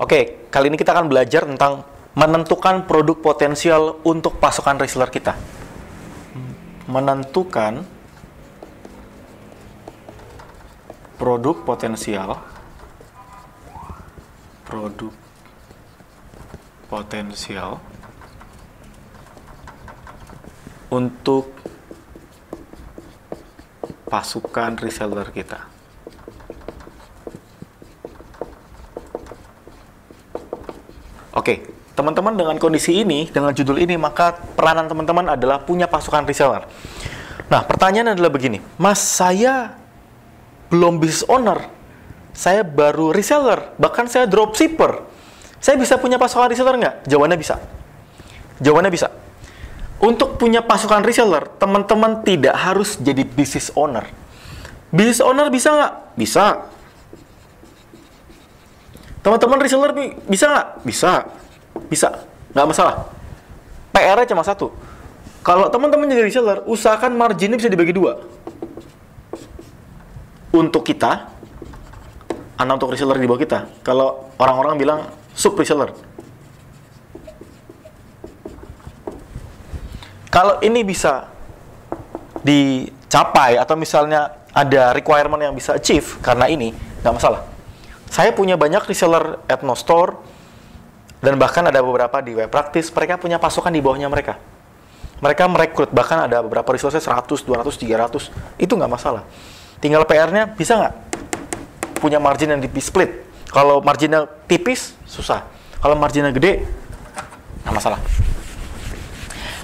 Oke, kali ini kita akan belajar tentang menentukan produk potensial untuk pasukan reseller kita. Menentukan produk potensial untuk pasukan reseller kita. Oke, teman-teman, dengan kondisi ini, dengan judul ini, maka peranan teman-teman adalah punya pasukan reseller. Nah, pertanyaan adalah begini, Mas, saya belum business owner, saya baru reseller, bahkan saya dropshipper. Saya bisa punya pasukan reseller nggak? Jawabannya bisa. Jawabannya bisa. Untuk punya pasukan reseller, teman-teman tidak harus jadi business owner. Business owner bisa nggak? Bisa. Teman-teman reseller bisa nggak? Bisa. Bisa. Nggak masalah. PR-nya cuma satu. Kalau teman-teman jadi reseller, usahakan marginnya bisa dibagi dua. Untuk kita, untuk reseller di bawah kita. Kalau orang-orang bilang sub reseller. Kalau ini bisa dicapai, atau misalnya ada requirement yang bisa achieve karena ini, nggak masalah. Saya punya banyak reseller Ethnostore, dan bahkan ada beberapa di Web Practice, mereka punya pasukan di bawahnya mereka. Mereka merekrut, bahkan ada beberapa reseller 100, 200, 300, itu nggak masalah. Tinggal PR-nya, bisa nggak punya margin yang split? Kalau marginnya tipis, susah. Kalau marginnya gede, nggak masalah.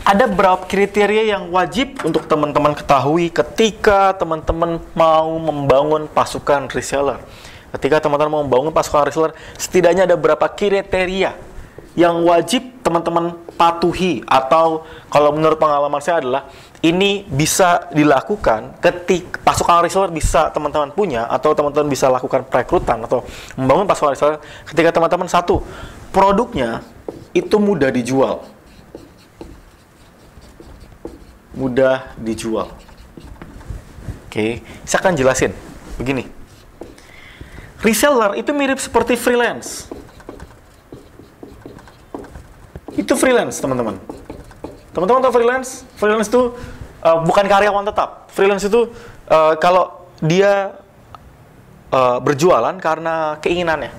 Ada beberapa kriteria yang wajib untuk teman-teman ketahui ketika teman-teman mau membangun pasukan reseller. Ketika teman-teman mau membangun pasukan reseller, setidaknya ada beberapa kriteria yang wajib teman-teman patuhi, atau kalau menurut pengalaman saya adalah ini bisa dilakukan ketika pasukan reseller bisa teman-teman punya, atau teman-teman bisa lakukan perekrutan atau membangun pasukan reseller ketika teman-teman, satu, produknya itu mudah dijual. Mudah dijual. Oke, saya akan jelasin. Begini. Reseller itu mirip seperti freelance. Itu freelance, teman-teman. Teman-teman tahu freelance? Freelance itu bukan karyawan tetap. Freelance itu kalau dia berjualan karena keinginannya.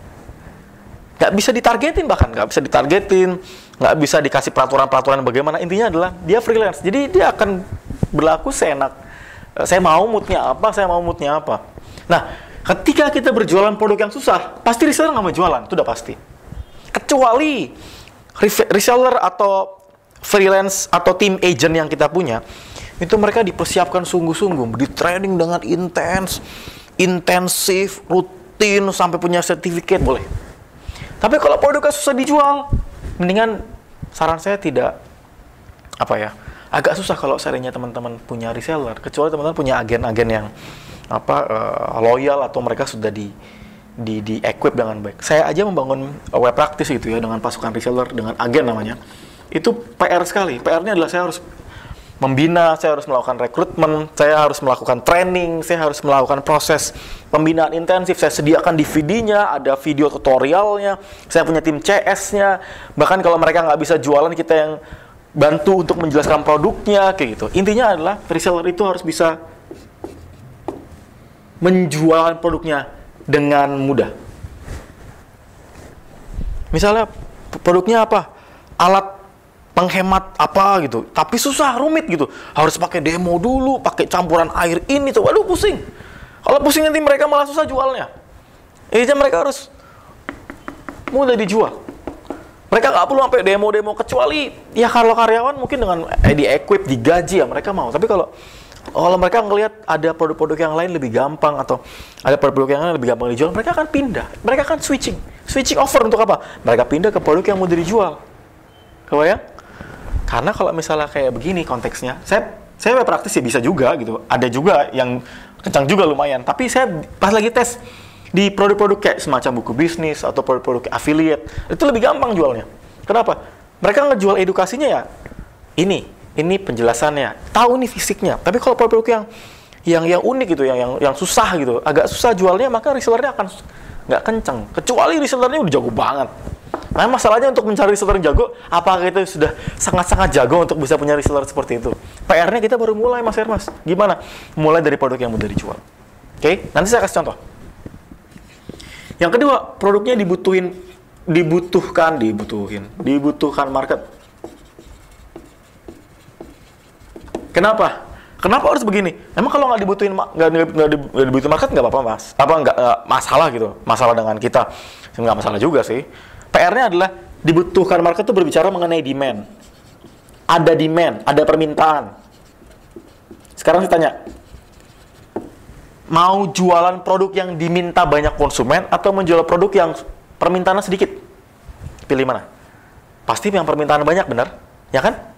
Nggak bisa ditargetin, bahkan nggak bisa ditargetin, nggak bisa dikasih peraturan-peraturan bagaimana. Intinya adalah dia freelance. Jadi dia akan berlaku seenak. Saya mau moodnya apa, saya mau moodnya apa. Nah, ketika kita berjualan produk yang susah, pasti reseller nggak mau jualan, itu udah pasti. Kecuali reseller atau freelance atau team agent yang kita punya, itu mereka dipersiapkan sungguh-sungguh, di training dengan intensif, rutin, sampai punya sertifikat, boleh. Tapi kalau produknya susah dijual, mendingan saran saya tidak, agak susah kalau seandainya teman-teman punya reseller, kecuali teman-teman punya agen-agen yang loyal, atau mereka sudah di equip dengan baik. Saya aja membangun Web Practice gitu ya, dengan pasukan reseller, dengan agen namanya. Itu PR sekali. PR-nya adalah saya harus membina, saya harus melakukan rekrutmen, saya harus melakukan training, saya harus melakukan proses pembinaan intensif, saya sediakan DVD-nya, ada video tutorialnya, saya punya tim CS-nya, bahkan kalau mereka nggak bisa jualan, kita yang bantu untuk menjelaskan produknya, kayak gitu. Intinya adalah reseller itu harus bisa menjual produknya dengan mudah. Misalnya produknya apa? Alat penghemat apa gitu, tapi susah, rumit gitu. Harus pakai demo dulu, pakai campuran air ini tuh. Waduh, pusing. Kalau pusing nanti mereka malah susah jualnya. Ini mereka harus mudah dijual. Mereka nggak perlu sampai demo-demo, kecuali ya kalau karyawan mungkin dengan di-equip, digaji ya mereka mau. Tapi kalau mereka ngelihat ada produk-produk yang lain lebih gampang, atau ada produk yang lain lebih gampang dijual, mereka akan pindah. Mereka akan switching over untuk apa? Mereka pindah ke produk yang mudah dijual. Kebayang? Karena kalau misalnya kayak begini konteksnya, saya Web Practice ya bisa juga gitu. Ada juga yang kencang juga lumayan. Tapi saya pas lagi tes di produk-produk kayak semacam buku bisnis atau produk-produk affiliate, itu lebih gampang jualnya. Kenapa? Mereka ngejual edukasinya ya. Ini penjelasannya, tahu nih fisiknya. Tapi kalau produk yang unik gitu, yang susah gitu, agak susah jualnya, maka resellernya akan nggak kenceng. Kecuali resellernya udah jago banget. Nah, masalahnya untuk mencari reseller yang jago, apakah kita sudah sangat-sangat jago untuk bisa punya reseller seperti itu? PR-nya kita baru mulai, Mas Hermas. Gimana? Mulai dari produk yang mudah dijual. Oke? Nanti saya kasih contoh. Yang kedua, produknya dibutuhkan market. Kenapa? Kenapa harus begini? Emang kalau nggak dibutuhin market nggak apa-apa, Mas? Nggak masalah gitu? Masalah dengan kita? Nggak masalah juga sih. PR-nya adalah dibutuhkan market itu berbicara mengenai demand. Ada demand, ada permintaan. Sekarang saya tanya, mau jualan produk yang diminta banyak konsumen atau menjual produk yang permintaannya sedikit? Pilih mana? Pasti yang permintaan banyak, benar? Ya kan?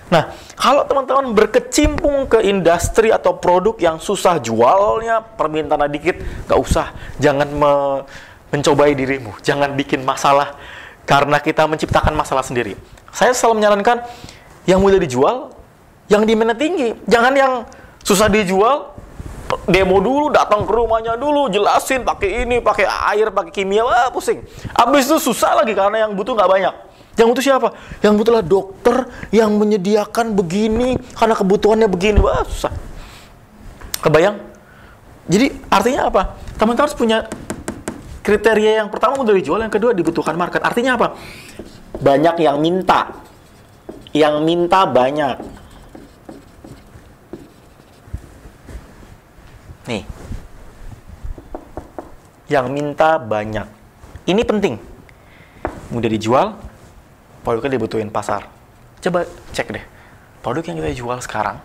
Nah, kalau teman-teman berkecimpung ke industri atau produk yang susah jualnya, permintaannya dikit, nggak usah. Jangan mencobai dirimu. Jangan bikin masalah karena kita menciptakan masalah sendiri. Saya selalu menyarankan yang mudah dijual, yang demand-nya tinggi. Jangan yang susah dijual, demo dulu, datang ke rumahnya dulu, jelasin pakai ini, pakai air, pakai kimia, wah pusing. Abis itu susah lagi karena yang butuh nggak banyak. Yang butuh siapa? Yang butuhlah dokter yang menyediakan begini karena kebutuhannya begini. Wah, susah. Kebayang? Jadi artinya apa? Teman-teman harus punya kriteria yang pertama mudah dijual, yang kedua dibutuhkan market. Artinya apa? Banyak yang minta. Yang minta banyak. Nih. Yang minta banyak. Ini penting. Mudah dijual, produknya dibutuhin pasar. Coba cek deh, produk yang kita jual sekarang,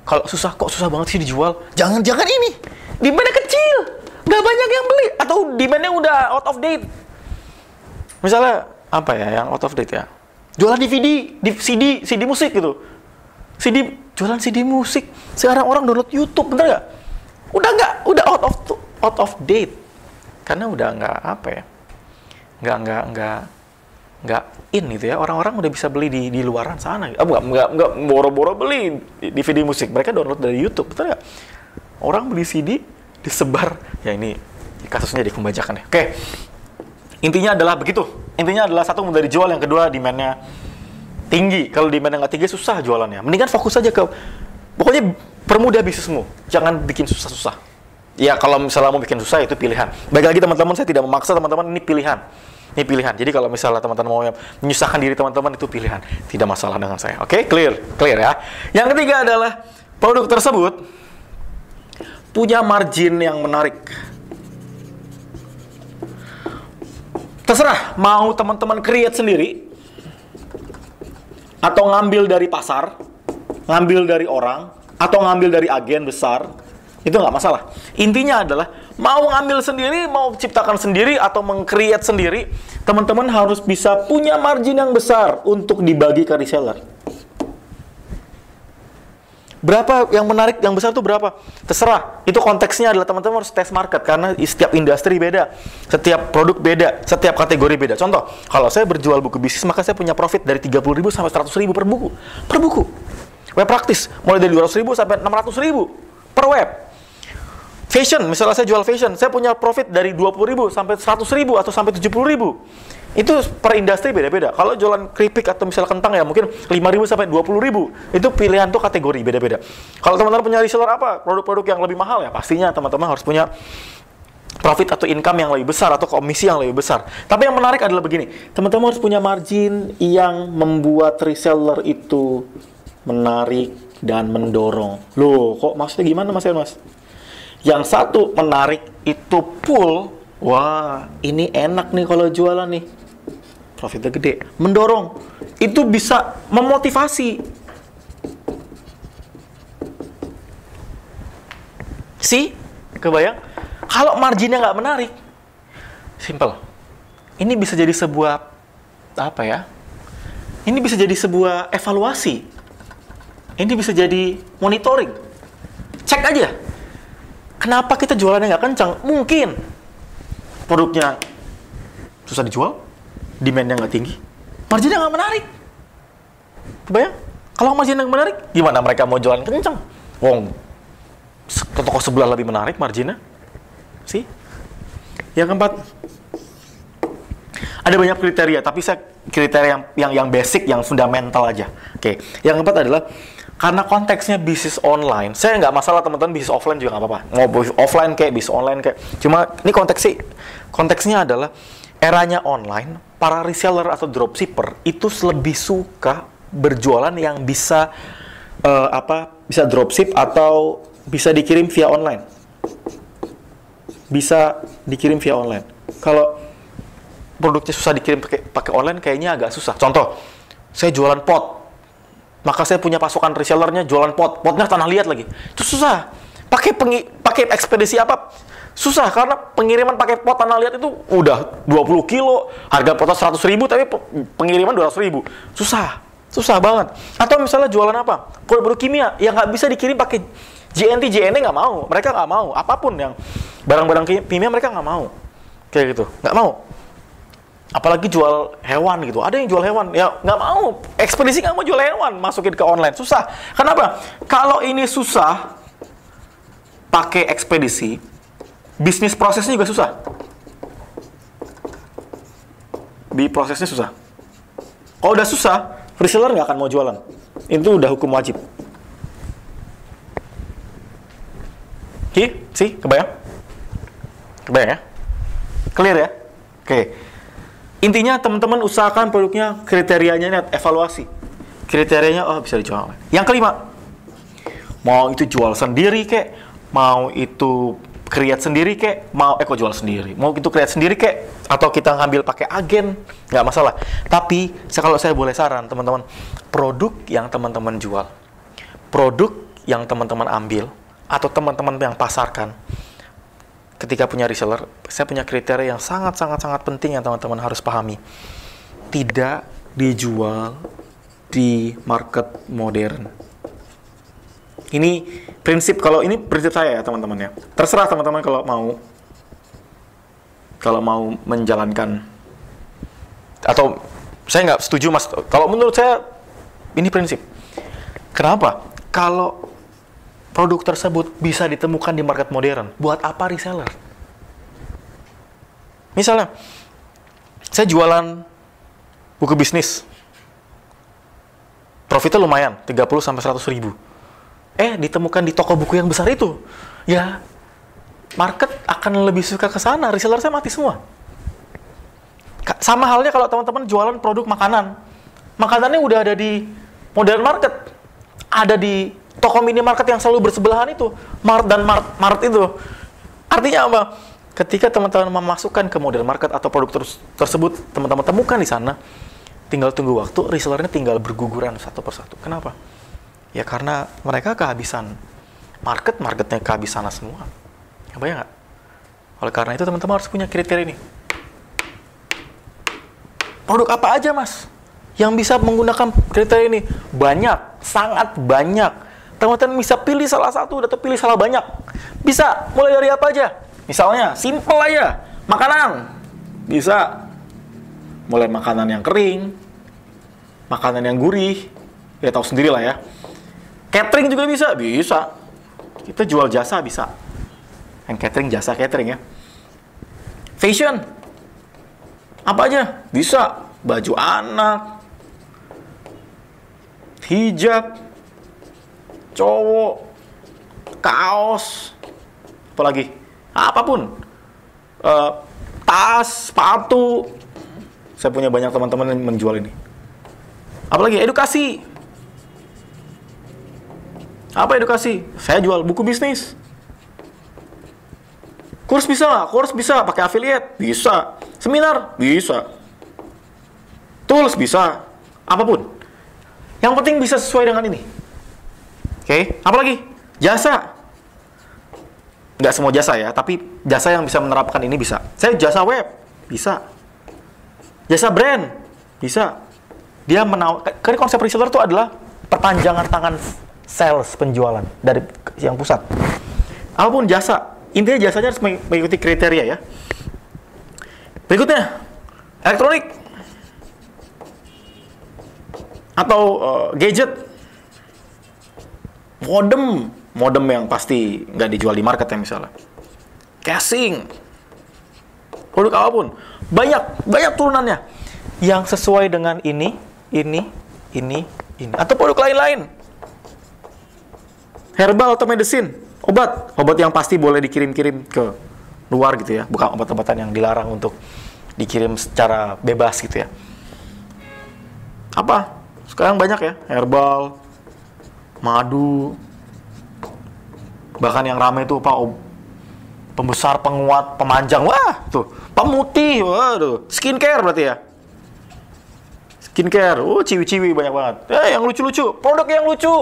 kalau susah, kok susah banget sih dijual? Jangan ini, demand-nya kecil, nggak banyak yang beli, atau demand-nya udah out of date. Misalnya, apa ya, yang out of date ya? Jualan CD musik gitu. Jualan CD musik, sekarang orang download YouTube, bener nggak? Udah out of date. Karena udah nggak, apa ya, nggak in gitu ya, orang-orang udah bisa beli di luaran sana. Nggak boro-boro beli DVD musik, mereka download dari YouTube, betul nggak? Orang beli CD disebar, ya ini kasusnya dikembajakan ya. Oke, intinya adalah begitu. Intinya adalah satu mudah dijual, yang kedua demand-nya tinggi. Kalau demand-nya nggak tinggi susah jualannya. Mendingan fokus aja ke, pokoknya permudah bisnismu, jangan bikin susah-susah. Ya kalau misalnya mau bikin susah itu pilihan. Baik lagi teman-teman, saya tidak memaksa teman-teman, ini pilihan. Ini pilihan. Jadi kalau misalnya teman-teman mau menyusahkan diri teman-teman, itu pilihan. Tidak masalah dengan saya. Oke, clear ya. Yang ketiga adalah produk tersebut punya margin yang menarik. Terserah mau teman-teman create sendiri atau ngambil dari pasar, ngambil dari orang, atau ngambil dari agen besar. Itu nggak masalah. Intinya adalah mau ngambil sendiri, mau ciptakan sendiri, atau meng-create sendiri, teman-teman harus bisa punya margin yang besar untuk dibagi ke reseller. Berapa yang menarik, yang besar itu berapa? Terserah. Itu konteksnya adalah teman-teman harus test market, karena setiap industri beda, setiap produk beda, setiap kategori beda. Contoh, kalau saya berjual buku bisnis, maka saya punya profit dari 30.000 sampai 100.000 per buku. Per buku. Web praktis, mulai dari 200.000 sampai 600.000 per web. Fashion, misalnya saya jual fashion, saya punya profit dari 20.000 sampai 100.000 atau sampai 70.000. Itu per industri beda-beda. Kalau jualan keripik atau misalnya kentang ya mungkin 5.000 sampai 20.000. Itu pilihan tuh kategori beda-beda. Kalau teman-teman punya reseller apa? Produk-produk yang lebih mahal ya pastinya teman-teman harus punya profit atau income yang lebih besar atau komisi yang lebih besar. Tapi yang menarik adalah begini, teman-teman harus punya margin yang membuat reseller itu menarik dan mendorong. Loh, kok maksudnya gimana Mas? Yang satu menarik itu pull, wah ini enak nih kalau jualan nih, profitnya gede. Mendorong, itu bisa memotivasi. Kebayang? Kalau marginnya nggak menarik, simple. Ini bisa jadi sebuah, apa ya? Ini bisa jadi sebuah evaluasi. Ini bisa jadi monitoring. Cek aja. Kenapa kita jualannya nggak kencang? Mungkin produknya susah dijual, demand-nya nggak tinggi, marginnya nggak menarik. Kebayang? Kalau marginnya nggak menarik, gimana mereka mau jualan kencang? Wong, ke toko sebelah lebih menarik marginnya. Yang keempat, Ada banyak kriteria, tapi saya kriteria yang basic, yang fundamental aja. Oke. Yang keempat adalah karena konteksnya bisnis online, saya nggak masalah teman-teman bisnis offline juga nggak apa-apa. Mau bisnis offline kayak bisnis online kayak. Cuma ini konteksnya adalah eranya online, para reseller atau dropshipper itu lebih suka berjualan yang bisa bisa dropship atau bisa dikirim via online. Bisa dikirim via online. Kalau produknya susah dikirim pakai online, kayaknya agak susah. Contoh, saya jualan pot. Maka saya punya pasukan resellernya jualan pot. Potnya tanah liat lagi. Itu susah. Pakai ekspedisi apa? Susah, karena pengiriman pakai pot tanah liat itu udah 20 kilo. Harga potnya 100.000, tapi pengiriman 200.000. Susah banget. Atau misalnya jualan apa? Produk kimia yang nggak bisa dikirim pakai JNT, JNE nggak mau. Mereka nggak mau. Apapun yang barang-barang kimia mereka nggak mau. Kayak gitu. Nggak mau. Apalagi jual hewan gitu. Ada yang jual hewan, ya nggak mau. Ekspedisi nggak mau jual hewan, masukin ke online. Susah. Kenapa? Kalau ini susah, pakai ekspedisi, bisnis prosesnya juga susah. Di prosesnya susah. Kalau udah susah, reseller nggak akan mau jualan. Itu udah hukum wajib. Kebayang? Kebayang ya? Clear ya? Oke. Intinya teman-teman usahakan produknya, kriterianya lihat, evaluasi. Kriterianya, bisa dijual. Yang kelima, mau itu jual sendiri kek, mau itu create sendiri kek, kok jual sendiri, mau itu create sendiri kek, atau kita ngambil pakai agen, nggak masalah. Tapi kalau saya boleh saran teman-teman, produk yang teman-teman jual, produk yang teman-teman ambil, atau teman-teman yang pasarkan, ketika punya reseller, saya punya kriteria yang sangat penting yang teman-teman harus pahami. Tidak dijual di market modern. Ini prinsip saya ya teman-teman ya. Terserah teman-teman kalau mau menjalankan, atau saya nggak setuju mas. Kalau menurut saya ini prinsip. Kenapa? Kalau produk tersebut bisa ditemukan di market modern, buat apa reseller? Misalnya, saya jualan buku bisnis, profitnya lumayan, 30-100 ribu. Ditemukan di toko buku yang besar itu, ya market akan lebih suka ke sana, reseller saya mati semua. Sama halnya kalau teman-teman jualan produk makanan, makanannya udah ada di modern market, ada di toko minimarket yang selalu bersebelahan itu, Mart dan Mart itu. Artinya apa? Ketika teman-teman memasukkan ke modern market atau produk tersebut, teman-teman temukan di sana, tinggal tunggu waktu, resellernya tinggal berguguran satu persatu. Kenapa? Ya karena mereka kehabisan marketnya kehabisan semua. Kebayang nggak? Oleh karena itu teman-teman harus punya kriteria ini. Produk apa aja mas yang bisa menggunakan kriteria ini? Banyak, sangat banyak. Teman-teman bisa pilih salah satu atau pilih salah banyak. Bisa, mulai dari apa aja? Misalnya, simple aja. Makanan. Bisa. Mulai makanan yang kering, makanan yang gurih. Ya tahu sendiri lah ya. Catering juga bisa. Bisa. Kita jual jasa bisa. Yang catering, jasa catering ya. Fashion. Apa aja? Bisa. Baju anak. Hijab. Cowok, kaos, apalagi, apapun, tas, sepatu. Saya punya banyak teman-teman yang menjual ini. Apalagi edukasi. Apa edukasi? Saya jual buku bisnis. Kurs bisa nggak? Kurs bisa. Pakai affiliate? Bisa. Seminar? Bisa. Tools? Bisa. Apapun. Yang penting bisa sesuai dengan ini. Oke, apalagi? Jasa. Nggak semua jasa ya, tapi jasa yang bisa menerapkan ini bisa. Saya jasa web, bisa. Jasa brand, bisa. Dia karena konsep reseller itu adalah perpanjangan tangan sales penjualan dari yang pusat. Apapun jasa, intinya jasanya harus mengikuti kriteria ya. Berikutnya, elektronik atau gadget. Modem yang pasti nggak dijual di market ya misalnya. Casing, produk apapun, banyak turunannya yang sesuai dengan ini, atau produk lain-lain. Herbal atau medicine, obat yang pasti boleh dikirim-kirim ke luar gitu ya, bukan obat-obatan yang dilarang untuk dikirim secara bebas gitu ya. Apa? Sekarang banyak ya, herbal, madu, bahkan yang ramai itu apa? Pembesar, penguat, pemanjang, wah tuh, pemutih, waduh, skincare berarti ya. Skincare, ciwi-ciwi banyak banget. Yang lucu-lucu, produk yang lucu,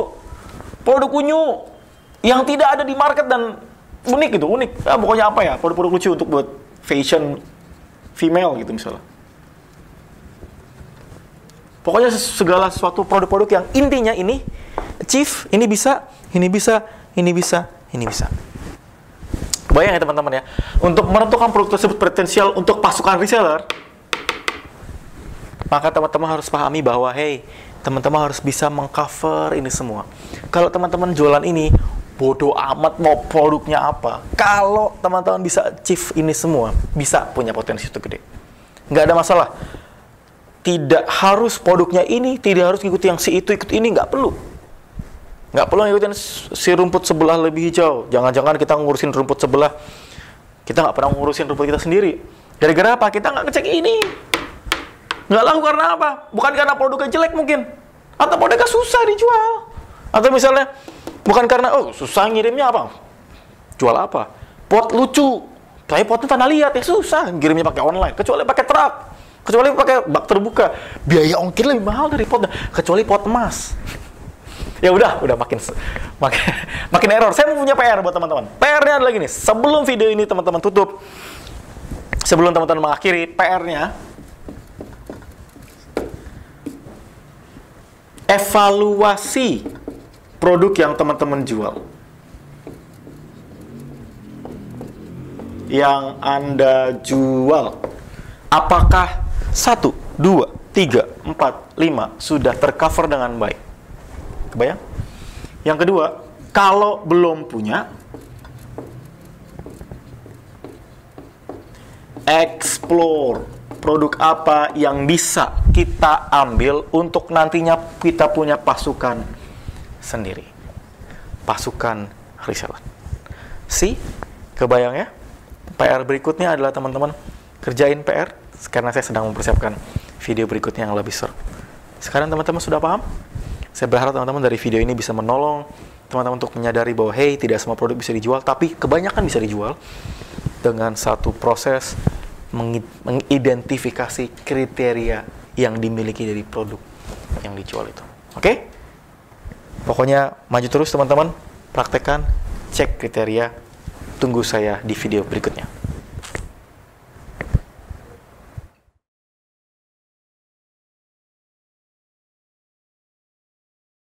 produk unyu, yang tidak ada di market dan unik gitu, unik. Pokoknya apa ya, produk-produk lucu untuk buat fashion female gitu misalnya. Pokoknya segala sesuatu produk-produk yang intinya ini achieve, ini bisa. Bayang ya teman-teman ya, untuk menentukan produk tersebut potensial untuk pasukan reseller, maka teman-teman harus pahami bahwa teman-teman harus bisa mengcover ini semua. Kalau teman-teman jualan ini, bodoh amat mau produknya apa. Kalau teman-teman bisa achieve ini semua, bisa punya potensi itu gede. Nggak ada masalah. Tidak harus produknya ini, tidak harus ikuti yang si itu, ikut ini, nggak perlu. Nggak perlu ngikutin si rumput sebelah lebih hijau. Jangan-jangan kita ngurusin rumput sebelah, kita nggak pernah ngurusin rumput kita sendiri. Gara-gara apa? Kita nggak ngecek ini. Nggak laku karena apa? Bukan karena produknya jelek mungkin. Atau produknya susah dijual. Atau misalnya, bukan karena, susah ngirimnya apa? Jual apa? Pot lucu. Tapi potnya tanah liat, ya susah ngirimnya pakai online. Kecuali pakai truk. Kecuali pakai bak terbuka. Biaya ongkir lebih mahal dari potnya. Kecuali pot emas. Ya udah makin error. Saya mau punya PR buat teman-teman. PR-nya adalah gini, sebelum video ini teman-teman tutup, sebelum teman-teman mengakhiri, PR-nya evaluasi produk yang teman-teman jual. Yang Anda jual, apakah 1, 2, 3, 4, 5 sudah tercover dengan baik? Kebayang? Yang kedua, kalau belum punya, explore produk apa yang bisa kita ambil untuk nantinya kita punya pasukan sendiri. Pasukan reseller. Kebayang ya? PR berikutnya adalah teman-teman kerjain PR, karena saya sedang mempersiapkan video berikutnya yang lebih seru. Sekarang teman-teman sudah paham? Saya berharap teman-teman dari video ini bisa menolong teman-teman untuk menyadari bahwa tidak semua produk bisa dijual, tapi kebanyakan bisa dijual dengan satu proses mengidentifikasi kriteria yang dimiliki dari produk yang dijual itu. Oke? Pokoknya maju terus teman-teman, praktekkan, cek kriteria, tunggu saya di video berikutnya.